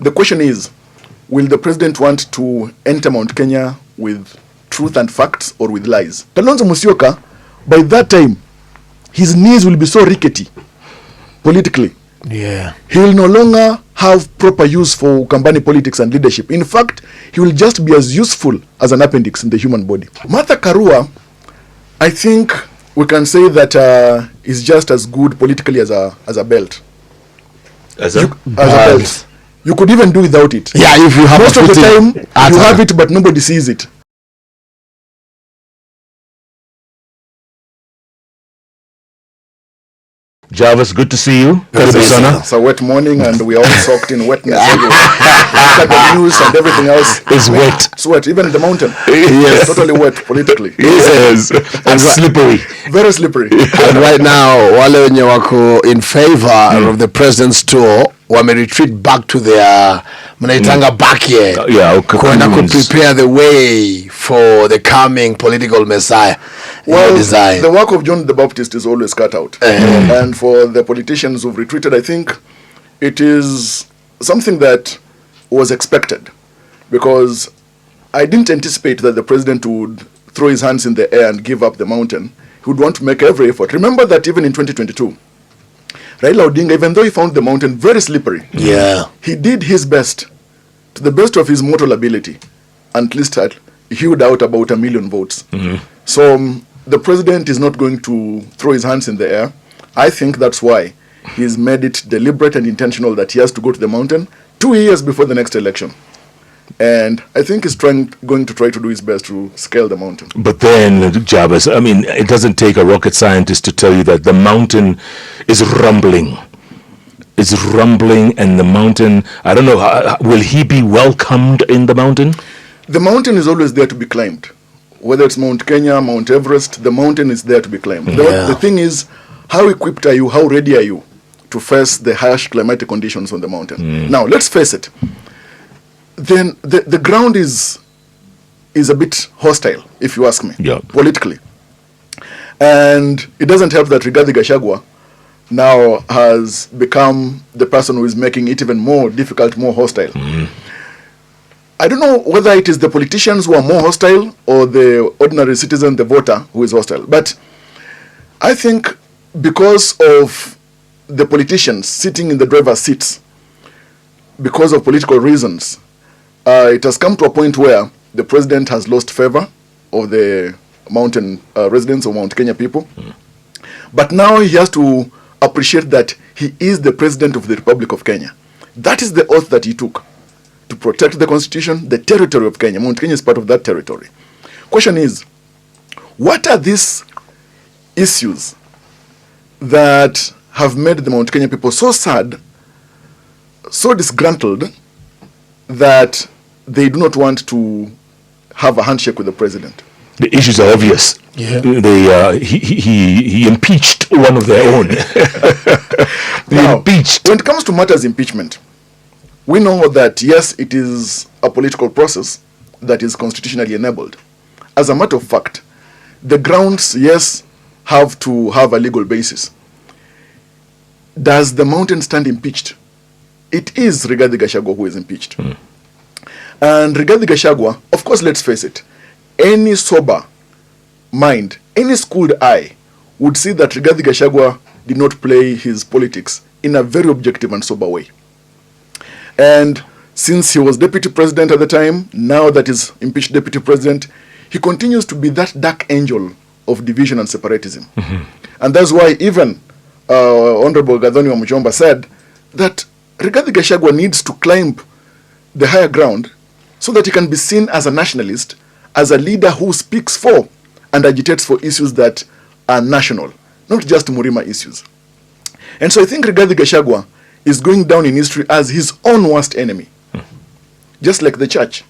The question is, will the president want to enter Mount Kenya with truth and facts or with lies? Kalonzo Musyoka, by that time, his knees will be so rickety politically. Yeah. He will no longer have proper use for Ukambani politics and leadership. In fact, he will just be as useful as an appendix in the human body. Martha Karua, I think we can say that is just as good politically as a belt. As a belt. You could even do without it. Yeah, if you have most of the time, you have it, but nobody sees it. Jarvis, good to see you. It's a wet morning and we are all soaked in wetness. The news and everything else is wet. It's wet. Even the mountain. Yes. It's totally wet politically. Yes. And slippery. Very slippery. And right now, wale wenye wako in favor of the president's tour, wame retreat back to their mnaitanga backyard. Kwenda prepare the way for the coming political messiah. Well, the work of John the Baptist is always cut out. And for the politicians who've retreated, I think it is something that was expected, because I didn't anticipate that the president would throw his hands in the air and give up the mountain. He would want to make every effort. Remember that even in 2022, Raila Odinga, even though he found the mountain very slippery, he did his best, to the best of his mortal ability, and at least hewed out about 1 million votes. So the president is not going to throw his hands in the air. I think that's why he's made it deliberate and intentional that he has to go to the mountain 2 years before the next election. And I think he's going to try to do his best to scale the mountain. But then, Jarvis, I mean, it doesn't take a rocket scientist to tell you that the mountain is rumbling. It's rumbling, and the mountain, I don't know, will he be welcomed in the mountain? The mountain is always there to be climbed. Whether it's Mount Kenya, Mount Everest, the mountain is there to be climbed. The thing is, how equipped are you, how ready are you to face the harsh climatic conditions on the mountain? Now, let's face it. Then the ground is a bit hostile, if you ask me, politically. And it doesn't help that Rigathi Gachagua now has become the person who is making it even more difficult, more hostile. I don't know whether it is the politicians who are more hostile or the ordinary citizen, the voter, who is hostile. But I think because of the politicians sitting in the driver's seats, because of political reasons, it has come to a point where the president has lost favor of the mountain residents of Mount Kenya people. But now he has to appreciate that he is the president of the Republic of Kenya. That is the oath that he took, to protect the constitution, the territory of Kenya. Mount Kenya is part of that territory. Question is, what are these issues that have made the Mount Kenya people so sad, so disgruntled, that they do not want to have a handshake with the president? The issues are obvious. He impeached one of their own. Impeached. When it comes to matters impeachment, we know that, yes, it is a political process that is constitutionally enabled. As a matter of fact, the grounds, yes, have to have a legal basis. Does the mountain stand impeached? It is Rigathi Gachagua who is impeached. And Rigathi Gachagua, of course, let's face it, any sober mind, any schooled eye would see that Rigathi Gachagua did not play his politics in a very objective and sober way. And since he was deputy president at the time, now that he's impeached deputy president, he continues to be that dark angel of division and separatism. And that's why even Honorable Gathoni Wamuchomba said that Rigathi Gachagua needs to climb the higher ground so that he can be seen as a nationalist, as a leader who speaks for and agitates for issues that are national, not just Murima issues. And so I think Rigathi Gachagua is going down in history as his own worst enemy, just like the church.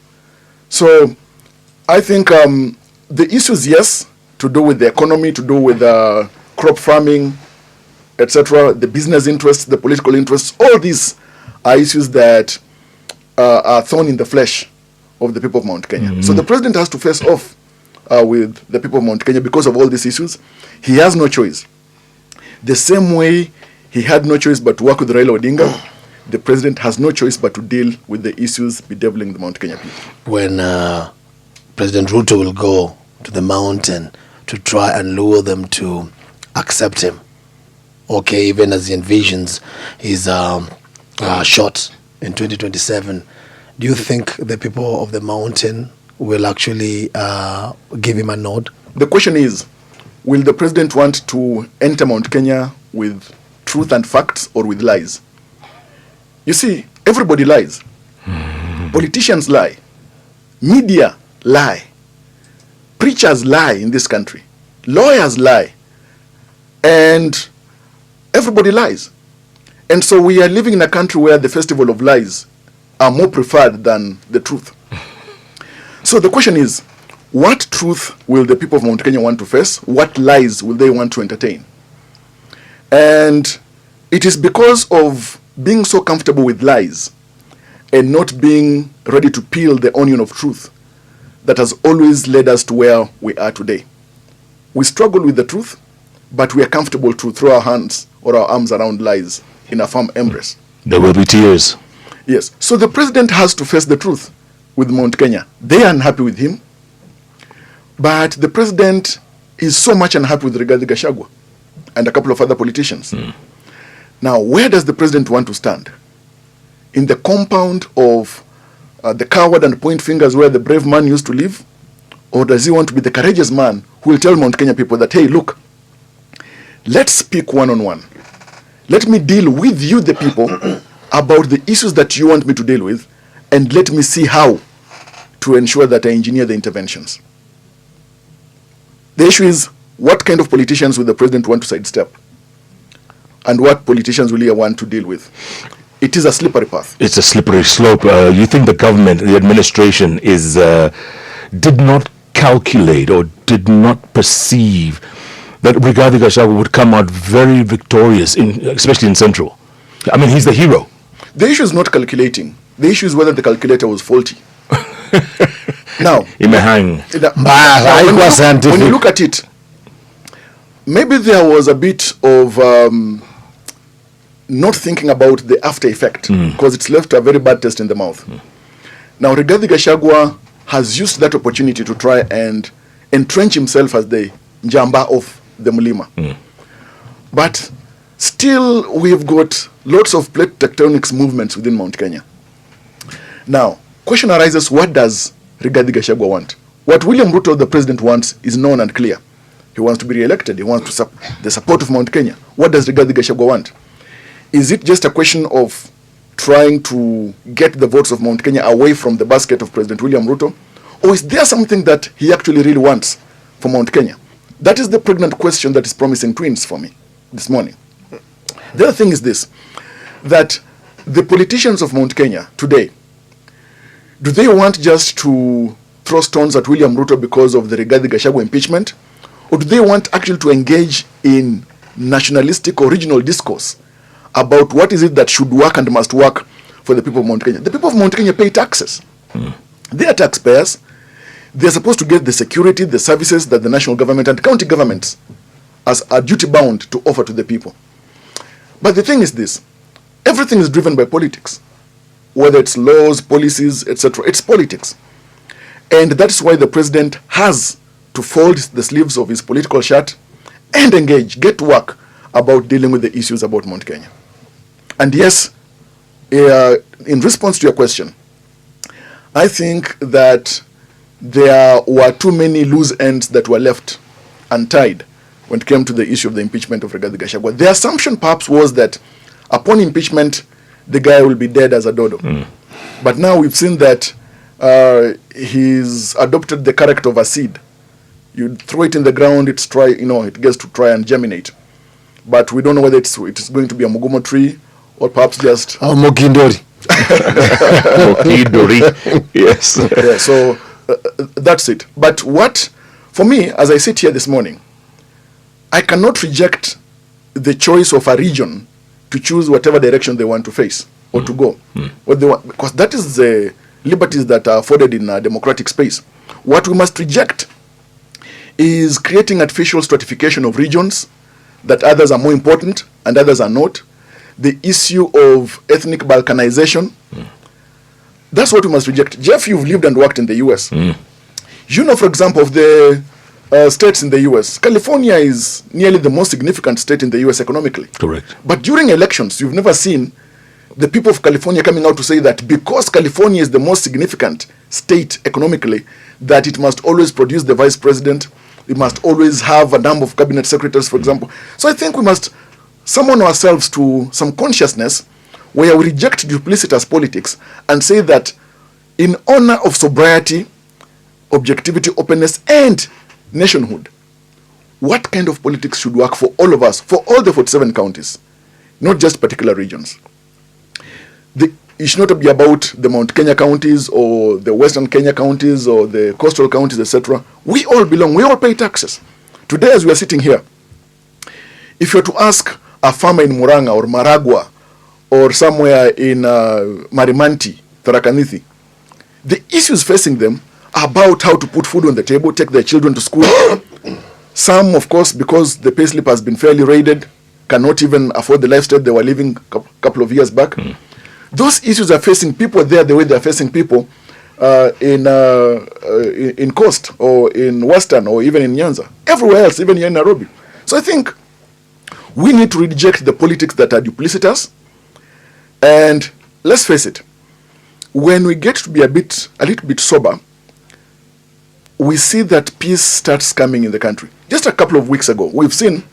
So I think the issues, yes, to do with the economy, to do with crop farming, etc., the business interests, the political interests, all these are issues that are thorn in the flesh of the people of Mount Kenya. So the president has to face off with the people of Mount Kenya because of all these issues. He has no choice. The same way he had no choice but to work with Raila Odinga, the president has no choice but to deal with the issues bedeviling the Mount Kenya people. When President Ruto will go to the mountain to try and lure them to accept him, okay, even as he envisions his shot in 2027, do you think the people of the mountain will actually give him a nod? The question is, will the president want to enter Mount Kenya with truth and facts or with lies? You see, everybody lies. Politicians lie. Media lie. Preachers lie in this country. Lawyers lie. And everybody lies. And so we are living in a country where the festival of lies are more preferred than the truth. So the question is, what truth will the people of Mount Kenya want to face? What lies will they want to entertain? And it is because of being so comfortable with lies and not being ready to peel the onion of truth that has always led us to where we are today. We struggle with the truth, but we are comfortable to throw our hands or our arms around lies in a firm embrace. There will be tears. Yes. So the president has to face the truth with Mount Kenya. They are unhappy with him, but the president is so much unhappy with Rigathi Gachagua and a couple of other politicians. Now, where does the president want to stand? In the compound of the coward and point fingers where the brave man used to live? Or does he want to be the courageous man who will tell Mount Kenya people that, hey, look, let's speak one-on-one. Let me deal with you, the people, about the issues that you want me to deal with, and let me see how to ensure that I engineer the interventions. The issue is, what kind of politicians will the president want to sidestep? And what politicians will he want to deal with? It is a slippery path. It's a slippery slope. You think the government, the administration, did not calculate or did not perceive that Rigathi Gachagua would come out very victorious, especially in Central? I mean, he's the hero. The issue is not calculating. The issue is whether the calculator was faulty. Now, when you look at it, maybe there was a bit of not thinking about the after effect, because it's left a very bad taste in the mouth. Now, Rigathi Gachagua has used that opportunity to try and entrench himself as the Njamba of the Mulima. But still, we've got lots of plate tectonics movements within Mount Kenya. Now, question arises, what does Rigathi Gachagua want? What William Ruto, the president, wants is known and clear. He wants to be re-elected. He wants to the support of Mount Kenya. What does Rigathi Gachagua want? Is it just a question of trying to get the votes of Mount Kenya away from the basket of President William Ruto? Or is there something that he actually really wants for Mount Kenya? That is the pregnant question that is promising twins for me this morning. The other thing is this, that the politicians of Mount Kenya today, do they want just to throw stones at William Ruto because of the Rigathi Gachagua impeachment? Or do they want actually to engage in nationalistic or regional discourse about what is it that should work and must work for the people of Mount Kenya? The people of Mount Kenya pay taxes. They are taxpayers. They are supposed to get the security, the services that the national government and county governments are duty bound to offer to the people. But the thing is this, everything is driven by politics. Whether it's laws, policies, etc., it's politics. And that's why the president has to fold the sleeves of his political shirt and engage, get to work about dealing with the issues about Mount Kenya. And yes, in response to your question, I think that there were too many loose ends that were left untied when it came to the issue of the impeachment of Rigathi Gachagua. The assumption perhaps was that upon impeachment, the guy will be dead as a dodo. But now we've seen that he's adopted the character of a seed. You throw it in the ground, it gets to try and germinate. But we don't know whether it's going to be a mugumo tree or perhaps just... Mokindori. Mokindori, yes. Yeah, so that's it. But for me, as I sit here this morning, I cannot reject the choice of a region to choose whatever direction they want to face or to go. What they want, because that is the liberties that are afforded in a democratic space. What we must reject is creating artificial stratification of regions, that others are more important and others are not, the issue of ethnic balkanization. That's what we must reject. Jeff, you've lived and worked in the US. You know, for example, of the states in the US, California is nearly the most significant state in the US economically. Correct. But during elections, you've never seen the people of California coming out to say that because California is the most significant state economically, that it must always produce the vice president, it must always have a number of cabinet secretaries, for example. So I think we must summon ourselves to some consciousness where we reject duplicitous politics and say that in honor of sobriety, objectivity, openness, and nationhood, what kind of politics should work for all of us, for all the 47 counties, not just particular regions? It should not be about the Mount Kenya counties or the Western Kenya counties or the coastal counties, etc. We all belong. We all pay taxes. Today, as we are sitting here, if you were to ask a farmer in Muranga or Maragua or somewhere in Marimanti, Tharakanithi, the issues facing them are about how to put food on the table, take their children to school. Some, of course, because the payslip has been fairly raided, cannot even afford the lifestyle they were living a couple of years back. Those issues are facing people there the way they are facing people in Coast or in Western or even in Nyanza. Everywhere else, even here in Nairobi. So I think we need to reject the politics that are duplicitous. And let's face it, when we get to be a little bit sober, we see that peace starts coming in the country. Just a couple of weeks ago, we've seen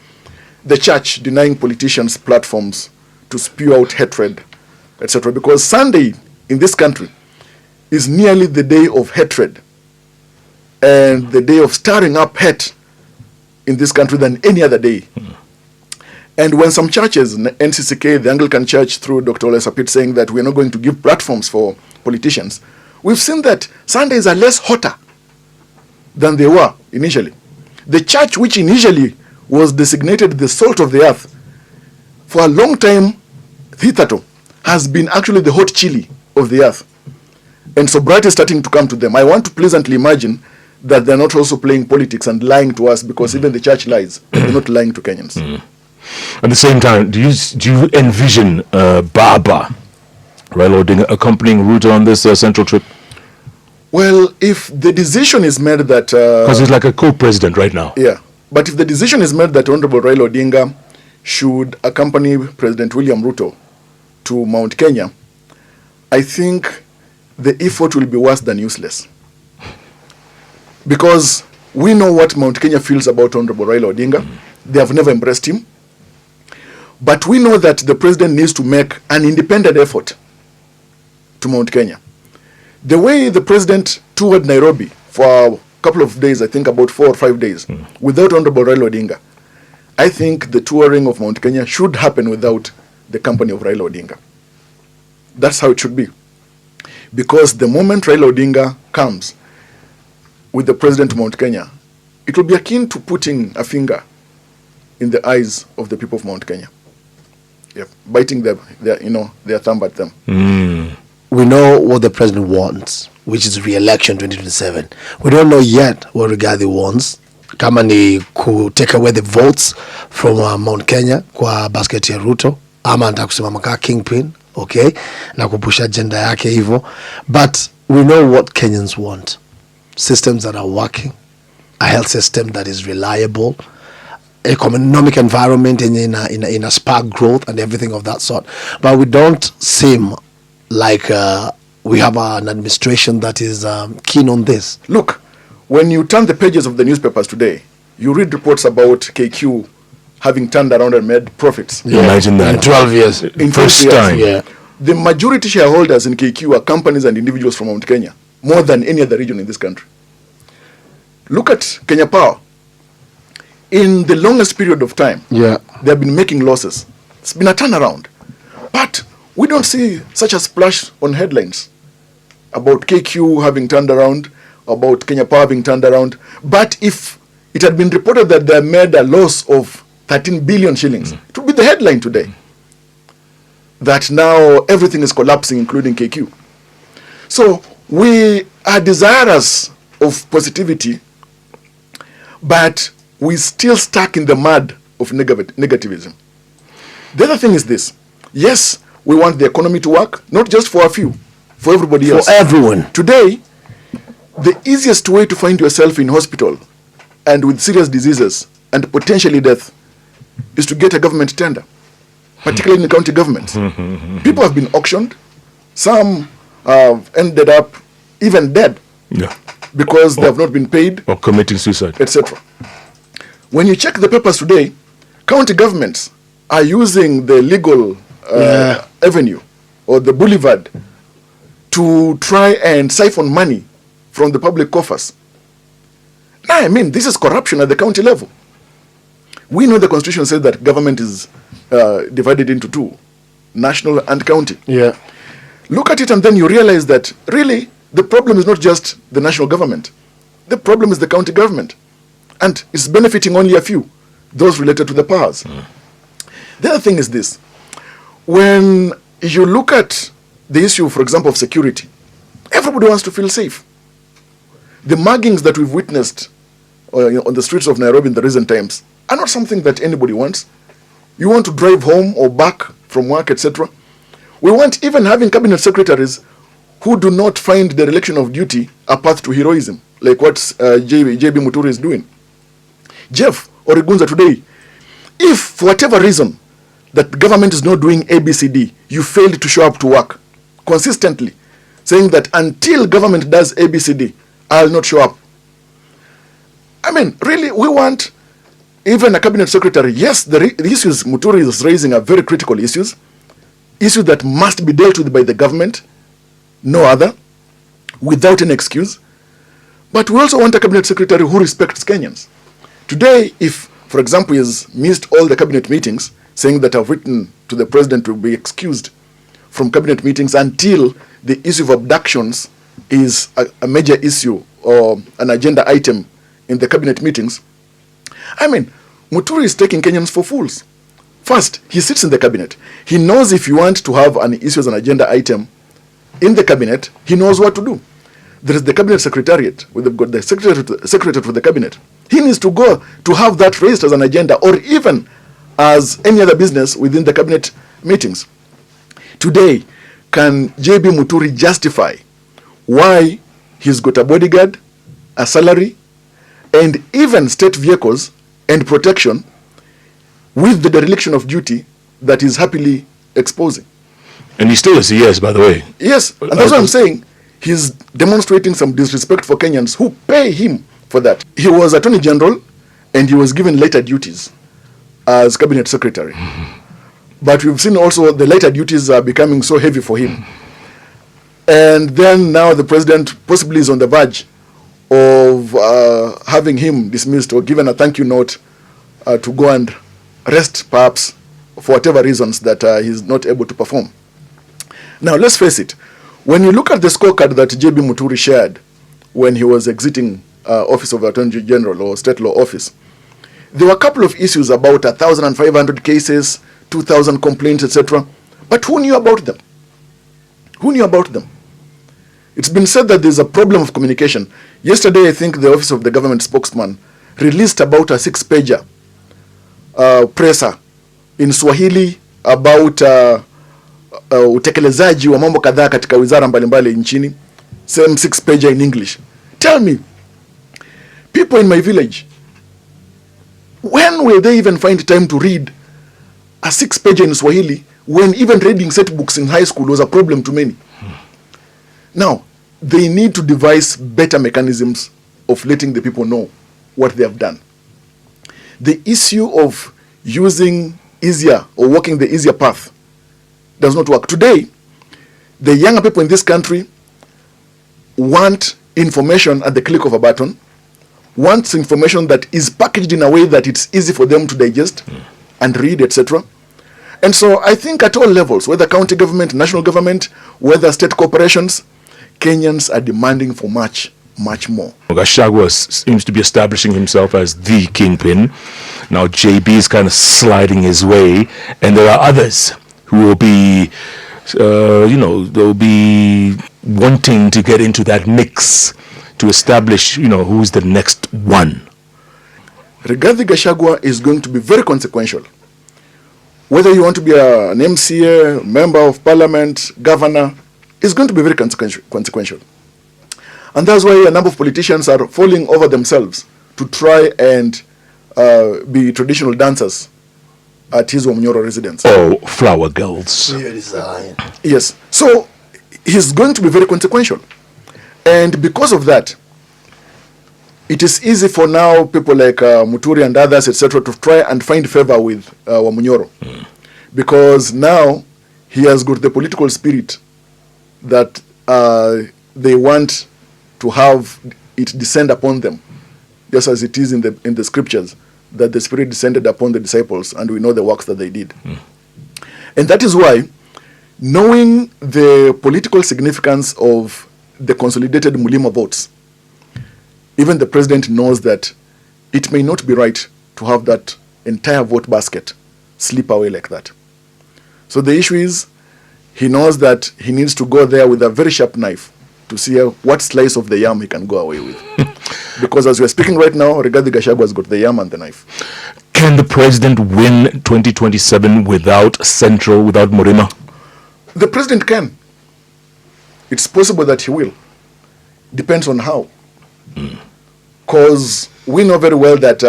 the church denying politicians platforms to spew out hatred, etc. Because Sunday in this country is nearly the day of hatred and the day of stirring up hate in this country than any other day. And when some churches, NCCK, the Anglican Church, through Dr. Olesapit, saying that we're not going to give platforms for politicians, we've seen that Sundays are less hotter than they were initially. The church, which initially was designated the salt of the earth, for a long time, hitherto, has been actually the hot chili of the earth. And sobriety is starting to come to them. I want to pleasantly imagine that they're not also playing politics and lying to us, because even the church lies. They're not lying to Kenyans. At the same time, do you envision Baba, Raila Odinga, accompanying Ruto on this central trip? Well, if the decision is made that... Because he's like a co-president right now. Yeah. But if the decision is made that Honorable Raila Odinga should accompany President William Ruto to Mount Kenya, I think the effort will be worse than useless. Because we know what Mount Kenya feels about Honorable Raila Odinga. They have never embraced him. But we know that the president needs to make an independent effort to Mount Kenya. The way the president toured Nairobi for a couple of days, I think about 4 or 5 days, without Honorable Raila Odinga, I think the touring of Mount Kenya should happen without the company of Raila Odinga. That's how it should be. Because the moment Raila Odinga comes with the president to Mount Kenya, it will be akin to putting a finger in the eyes of the people of Mount Kenya. Yeah, biting their thumb at them. We know what the president wants, which is re-election 2027. We don't know yet what Rigathi wants. Kama ni take away the votes from Mount Kenya kwa basket ya Ruto, ama anataka kusimama kama kingpin, okay, na kupusha agenda yake hivyo. But we know what Kenyans want. Systems that are working, a health system that is reliable, economic environment in a spark growth and everything of that sort. But we don't seem like we have an administration that is keen on this. Look, when you turn the pages of the newspapers today, you read reports about KQ having turned around and made profits. Yeah. Imagine that. In 12 years. In first 12 years. time. Yeah. The majority shareholders in KQ are companies and individuals from Mount Kenya, more than any other region in this country. Look at Kenya Power. In the longest period of time, they have been making losses. It's been a turnaround. But we don't see such a splash on headlines about KQ having turned around, about Kenya Power having turned around. But if it had been reported that they made a loss of 13 billion shillings, it would be the headline today. That now everything is collapsing, including KQ. So we are desirous of positivity, but we're still stuck in the mud of negativism. The other thing is this. Yes, we want the economy to work, not just for a few, for everybody else. For everyone. Today, the easiest way to find yourself in hospital and with serious diseases and potentially death is to get a government tender, particularly in county governments. People have been auctioned. Some have ended up even dead because they have not been paid. Or committing suicide. Etc. When you check the papers today, county governments are using the legal avenue or the boulevard to try and siphon money from the public coffers. I mean, this is corruption at the county level. We know the Constitution says that government is divided into two, national and county. Yeah. Look at it and then you realize that really the problem is not just the national government. The problem is the county government. And it's benefiting only a few, those related to the powers. The other thing is this. When you look at the issue, for example, of security, everybody wants to feel safe. The muggings that we've witnessed on the streets of Nairobi in the recent times are not something that anybody wants. You want to drive home or back from work, etc. We want even having cabinet secretaries who do not find the dereliction of duty a path to heroism, like what JB Muturi is doing. Jeff Origunza today, if for whatever reason that the government is not doing ABCD, you failed to show up to work consistently, saying that until government does ABCD, I'll not show up. I mean, really, we want even a cabinet secretary. Yes, the issues Muturi is raising are very critical issues that must be dealt with by the government, no other, without an excuse. But we also want a cabinet secretary who respects Kenyans. Today, if, for example, he has missed all the cabinet meetings, saying that I've written to the president to be excused from cabinet meetings until the issue of abductions is a major issue or an agenda item in the cabinet meetings. I mean, Muturi is taking Kenyans for fools. First, he sits in the cabinet. He knows if you want to have an issue as an agenda item in the cabinet, he knows what to do. There is the cabinet secretariat. We've got the secretary to the cabinet. He needs to go to have that raised as an agenda or even as any other business within the cabinet meetings. Today, can JB Muturi justify why he's got a bodyguard, a salary, and even state vehicles and protection with the dereliction of duty that is happily exposing? And he still is a yes, by the way. Yes, and that's what I'm saying. He's demonstrating some disrespect for Kenyans who pay him for that. He was Attorney General and he was given lighter duties as Cabinet Secretary. But we've seen also the lighter duties are becoming so heavy for him. And then now the president possibly is on the verge of having him dismissed or given a thank you note to go and rest, perhaps, for whatever reasons that he's not able to perform. Now, let's face it. When you look at the scorecard that JB Muturi shared when he was exiting Office of Attorney General or State Law Office, there were a couple of issues about 1,500 cases, 2,000 complaints, etc. But who knew about them? Who knew about them? It's been said that there's a problem of communication. Yesterday, I think the Office of the Government Spokesman released about a 6-pager presser in Swahili about utekelezaji wa mambo kadhaa katika wizara mbalimbali nchini. Same 6-pager in English. Tell me, people in my village, when will they even find time to read a 6-pager in Swahili when even reading set books in high school was a problem to many? Now, they need to devise better mechanisms of letting the people know what they have done. The issue of using easier or walking the easier path does not work. Today, the younger people in this country want information at the click of a button, wants information that is packaged in a way that it's easy for them to digest and read, etc. And so I think at all levels, whether county government, national government, whether state corporations, Kenyans are demanding for much, much more. Gachagua seems to be establishing himself as the kingpin. Now JB is kind of sliding his way, and there are others who will be, they'll be wanting to get into that mix to establish, who's the next one. Rigathi Gachagua is going to be very consequential whether you want to be an MCA, member of parliament, governor, is going to be very consequential. And that's why a number of politicians are falling over themselves to try and be traditional dancers at his Wamunyoro residence. Oh, flower girls. Yes. So he's going to be very consequential. And because of that, it is easy for now people like Muturi and others, etc., to try and find favor with Wamunyoro. Because now he has got the political spirit that they want to have it descend upon them, just as it is in the scriptures, that the Spirit descended upon the disciples, and we know the works that they did. And that is why, knowing the political significance of the consolidated Mulima votes, even the president knows that it may not be right to have that entire vote basket slip away like that. So the issue is, he knows that he needs to go there with a very sharp knife to see what slice of the yam he can go away with. Because as we're speaking right now, Rigathi Gachagua has got the yam and the knife. Can the president win 2027 without Murima? The president can. It's possible that he will. Depends on how. Because we know very well that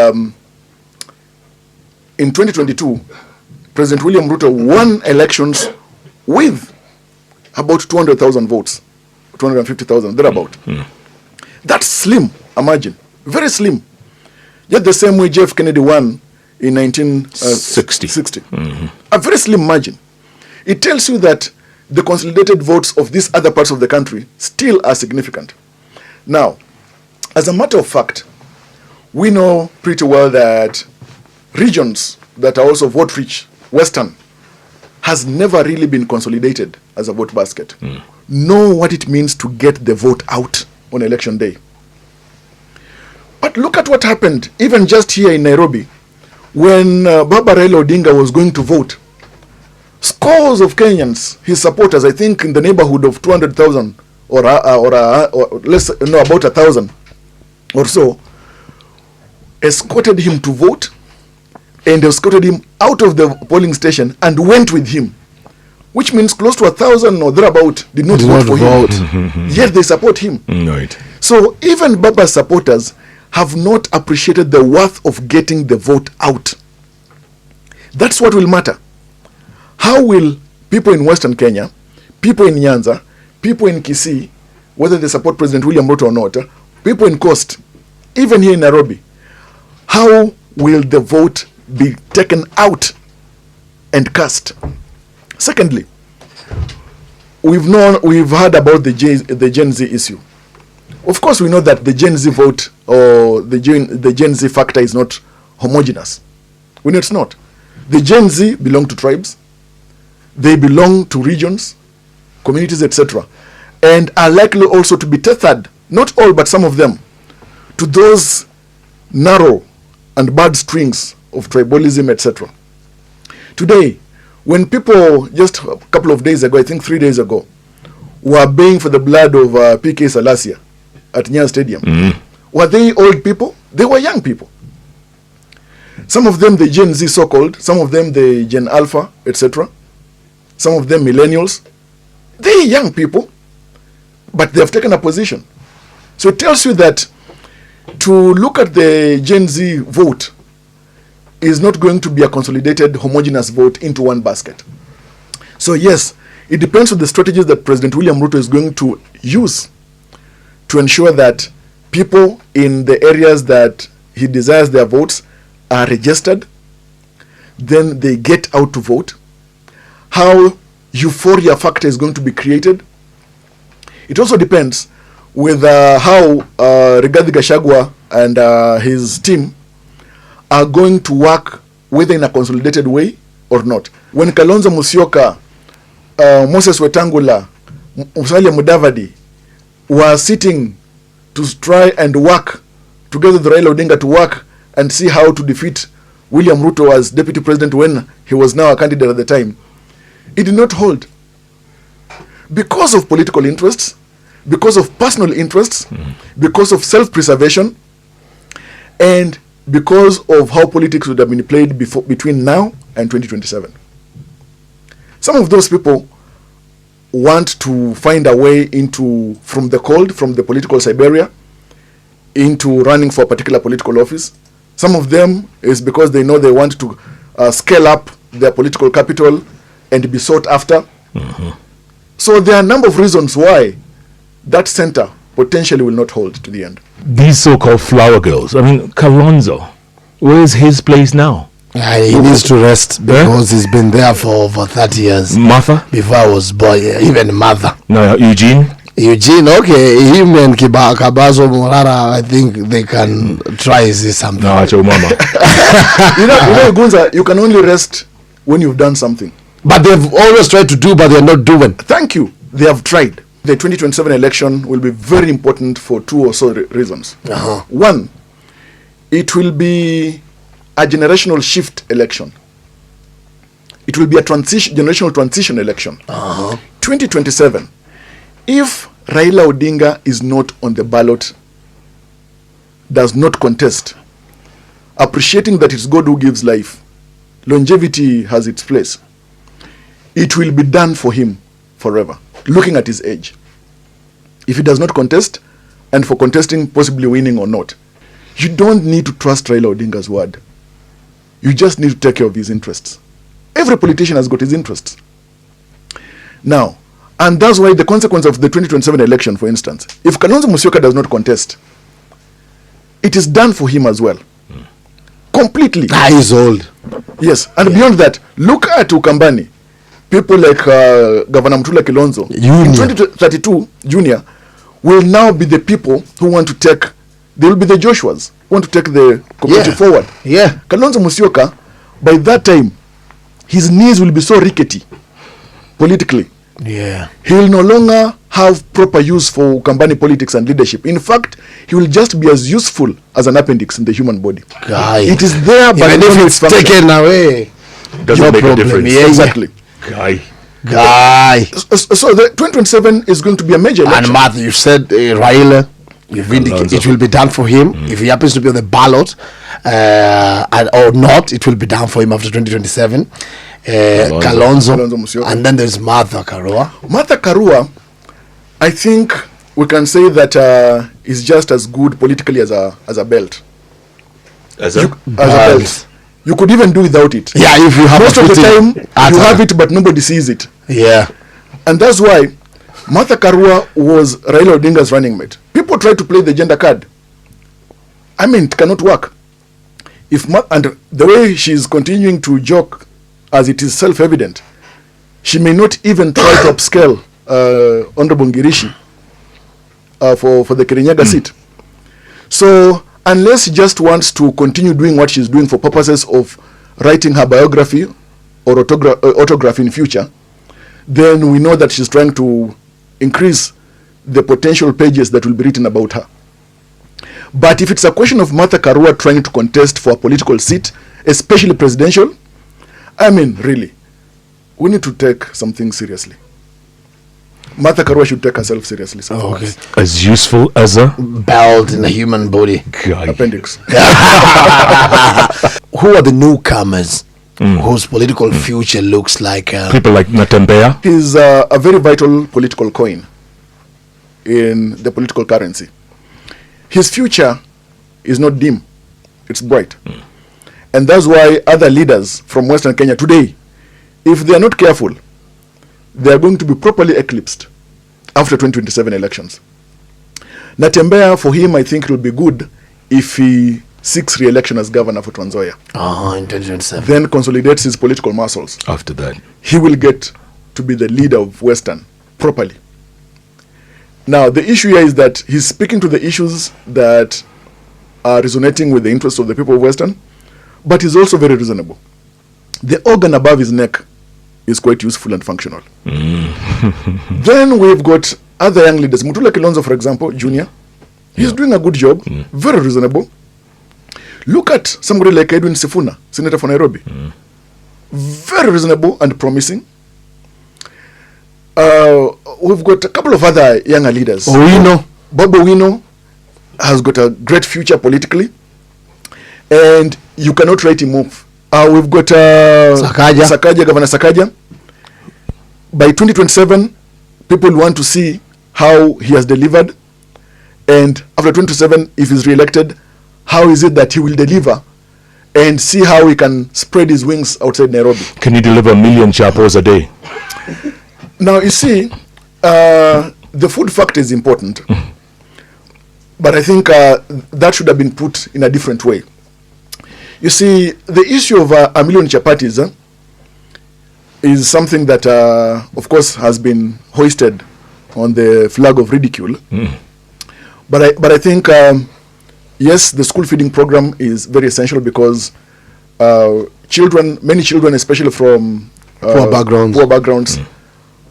in 2022, President William Ruto won elections with about 200,000 votes, 250,000, thereabout. That's slim, imagine. Very slim. Yet the same way Jeff Kennedy won in 1960. A very slim margin. It tells you that the consolidated votes of these other parts of the country still are significant. Now, as a matter of fact, we know pretty well that regions that are also vote-rich, Western, has never really been consolidated as a vote basket. Know what it means to get the vote out on election day. But look at what happened, even just here in Nairobi, when Baba Raila Odinga was going to vote. Scores of Kenyans, his supporters, I think in the neighborhood of 200,000 or less, no, about 1,000 or so, escorted him to vote and escorted him out of the polling station and went with him, which means close to 1,000 or thereabout did not vote for him. Yet they support him. Right. So even Baba's supporters have not appreciated the worth of getting the vote out. That's what will matter. How will people in Western Kenya, people in Nyanza, people in Kisii, whether they support President William Ruto or not, people in Coast, even here in Nairobi, how will the vote be taken out and cast? Secondly, we've heard about the Gen Z issue. Of course, we know that the Gen Z vote or the Gen Z factor is not homogeneous. We know it's not. The Gen Z belong to tribes. They belong to regions, communities, etc. And are likely also to be tethered, not all, but some of them, to those narrow and bad strings of tribalism, etc. Today, when people just a couple of days ago, I think 3 days ago, were baying for the blood of PK Salasia at Nyayo Stadium, were they old people? They were young people. Some of them the Gen Z so-called, some of them the Gen Alpha, etc. Some of them millennials. They're young people, but they have taken a position. So it tells you that to look at the Gen Z vote is not going to be a consolidated, homogeneous vote into one basket. So yes, it depends on the strategies that President William Ruto is going to use to ensure that people in the areas that he desires their votes are registered, then they get out to vote. How euphoria factor is going to be created. It also depends with how Rigathi Gachagua and his team are going to work, whether in a consolidated way or not. When Kalonzo Musyoka, Moses Wetangula, Musalia Mudavadi were sitting to try and work together with Raila Odinga to work and see how to defeat William Ruto as deputy president when he was now a candidate at the time, it did not hold. Because of political interests, because of personal interests, because of self-preservation, and because of how politics would have been played between now and 2027. Some of those people want to find a way into, from the cold, from the political Siberia, into running for a particular political office. Some of them is because they know they want to scale up their political capital and be sought after. So there are a number of reasons why that center potentially will not hold to the end. These so-called flower girls, I mean, Kalonzo, where's his place now? He needs to rest because he's been there for over 30 years. Martha? Before I was born, even mother. No, Eugene, okay, him and Kabazo Morara, I think they can try see something. no, Acho Mama. You know, Gunza, you can only rest when you've done something. But they've always tried to do, but they're not doing. Thank you. They have tried. The 2027 election will be very important for two or so reasons. One, it will be a generational shift election. It will be a generational transition election. 2027, if Raila Odinga is not on the ballot, does not contest, appreciating that it's God who gives life, longevity has its place, it will be done for him forever, looking at his age. If he does not contest, and for contesting, possibly winning or not, you don't need to trust Raila Odinga's word. You just need to take care of his interests. Every politician has got his interests. Now, and that's why the consequence of the 2027 election, for instance, if Kalonzo Musyoka does not contest, it is done for him as well. Completely. He's old. Yes, and beyond that, look at Ukambani. People like Governor Mutula Kilonzo in 2032, Junior, will now be the people who want to take, they will be the Joshuas, who want to take the community forward. Kalonzo Musyoka, by that time, his knees will be so rickety, politically. He will no longer have proper use for Ukambani politics and leadership. In fact, he will just be as useful as an appendix in the human body. It is there, but even if it's taken away, doesn't make a difference. Exactly. Guy. So the 2027 is going to be a major election. And Matthew, you said Raila, it will be done for him. If he happens to be on the ballot or not, it will be done for him after 2027. Kalonzo, and then there's Martha Karua. Martha Karua, I think we can say that is just as good politically as a belt. As a belt. You could even do without it. If you have most of the time you have it, but nobody sees it. And that's why Martha Karua was Raila Odinga's running mate. People try to play the gender card. I mean, it cannot work. And the way she's continuing to joke, as it is self-evident, she may not even try to upscale Honorable Ngirishi for the Kirinyaga seat. So unless she just wants to continue doing what she's doing for purposes of writing her biography or autography in future, then we know that she's trying to increase the potential pages that will be written about her. But if it's a question of Martha Karua trying to contest for a political seat, especially presidential, I mean, really, we need to take something seriously. Martha Karua should take herself seriously. As useful as a belt in the human body. Appendix. Who are the newcomers whose political future looks like? People like Natembeya. He's a very vital political coin in the political currency. His future is not dim, it's bright. And that's why other leaders from Western Kenya today, if they are not careful, they are going to be properly eclipsed after 2027 elections. Natembeya, for him, I think it will be good if he seeks re-election as governor for Trans Nzoia. In 2027. Then consolidates his political muscles. After that, he will get to be the leader of Western properly. Now, the issue here is that he's speaking to the issues that are resonating with the interests of the people of Western, but he's also very reasonable. The organ above his neck is quite useful and functional. Then we've got other young leaders. Mutula Kilonzo, for example, Junior, he's doing a good job, very reasonable. Look at somebody like Edwin Sifuna, Senator for Nairobi. Very reasonable and promising. We've got a couple of other younger leaders. Bob Owino has got a great future politically, and you cannot write him off. We've got Sakaja, Governor Sakaja. by 2027, people want to see how he has delivered, and after 2027, if he's re-elected, how is it that he will deliver, and see how he can spread his wings outside Nairobi. Can you deliver 1 million chapos a day? Now, you see, the food factor is important, but I think that should have been put in a different way. You see, the issue of 1 million chapatis is something that, of course, has been hoisted on the flag of ridicule. But I think, yes, the school feeding program is very essential because many children, especially from poor backgrounds,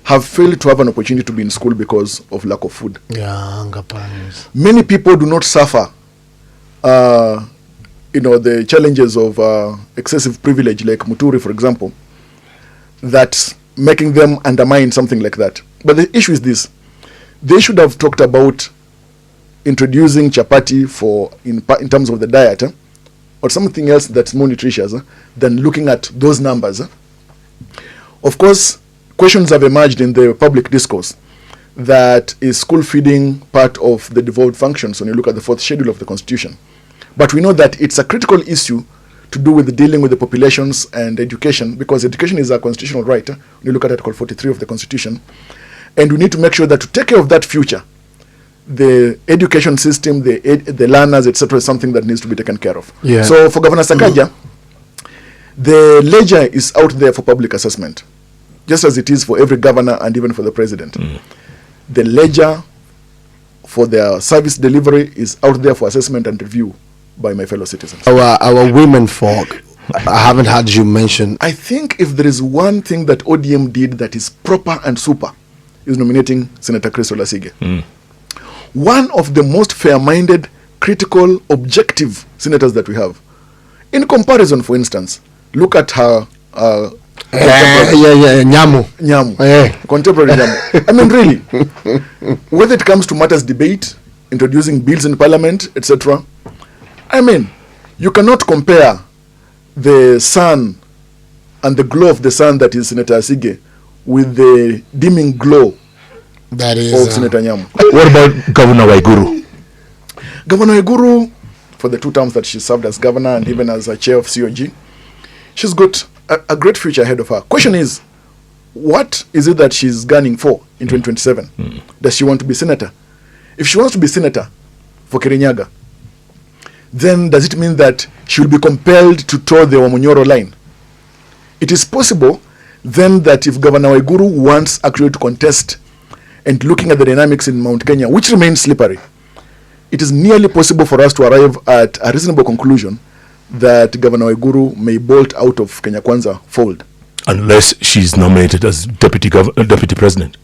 have failed to have an opportunity to be in school because of lack of food. Many people do not suffer the challenges of excessive privilege, like Muturi, for example, that's making them undermine something like that. But the issue is this: they should have talked about introducing chapati in terms of the diet, or something else that's more nutritious than looking at those numbers. Of course, questions have emerged in the public discourse that is school feeding part of the devolved functions when you look at the 4th schedule of the Constitution. But we know that it's a critical issue to do with dealing with the populations and education, because education is a constitutional right when you look at Article 43 of the Constitution. And we need to make sure that to take care of that future, the education system, the learners, etc., is something that needs to be taken care of. Yeah. So for Governor Sakaja, the ledger is out there for public assessment, just as it is for every governor and even for the president. The ledger for their service delivery is out there for assessment and review by my fellow citizens. Our women folk, I haven't heard you mention. I think if there is one thing that ODM did that is proper and super, is nominating Senator Chris Olasige. One of the most fair-minded, critical, objective senators that we have. In comparison, for instance, look at her Nyamu. Contemporary Nyamu. I mean, really, whether it comes to matters debate, introducing bills in parliament, etc., I mean, you cannot compare the sun and the glow of the sun that is Senator Asige with the dimming glow that is of Senator Nyamu. What about Governor Waiguru? Governor Waiguru, for the 2 terms that she served as governor and even as a chair of COG, she's got a great future ahead of her. Question is, what is it that she's gunning for in 2027? Does she want to be senator? If she wants to be senator for Kirinyaga, then does it mean that she will be compelled to toe the Wamunyoro line? It is possible then that if Governor Waiguru wants actually to contest, and looking at the dynamics in Mount Kenya, which remains slippery, it is nearly possible for us to arrive at a reasonable conclusion that Governor Waiguru may bolt out of Kenya Kwanza fold. Unless she's nominated as deputy president.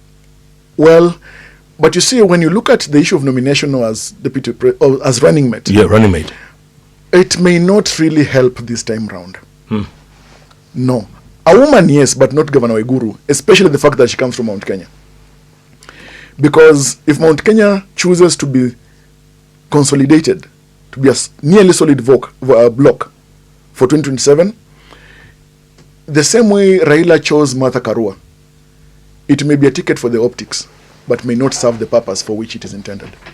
Well, but you see, when you look at the issue of nomination or as or as running mate, running mate, it may not really help this time round. No, a woman, yes, but not Governor Waiguru, especially the fact that she comes from Mount Kenya. Because if Mount Kenya chooses to be consolidated, to be a nearly solid block for 2027, the same way Raila chose Martha Karua, it may be a ticket for the optics, but may not serve the purpose for which it is intended.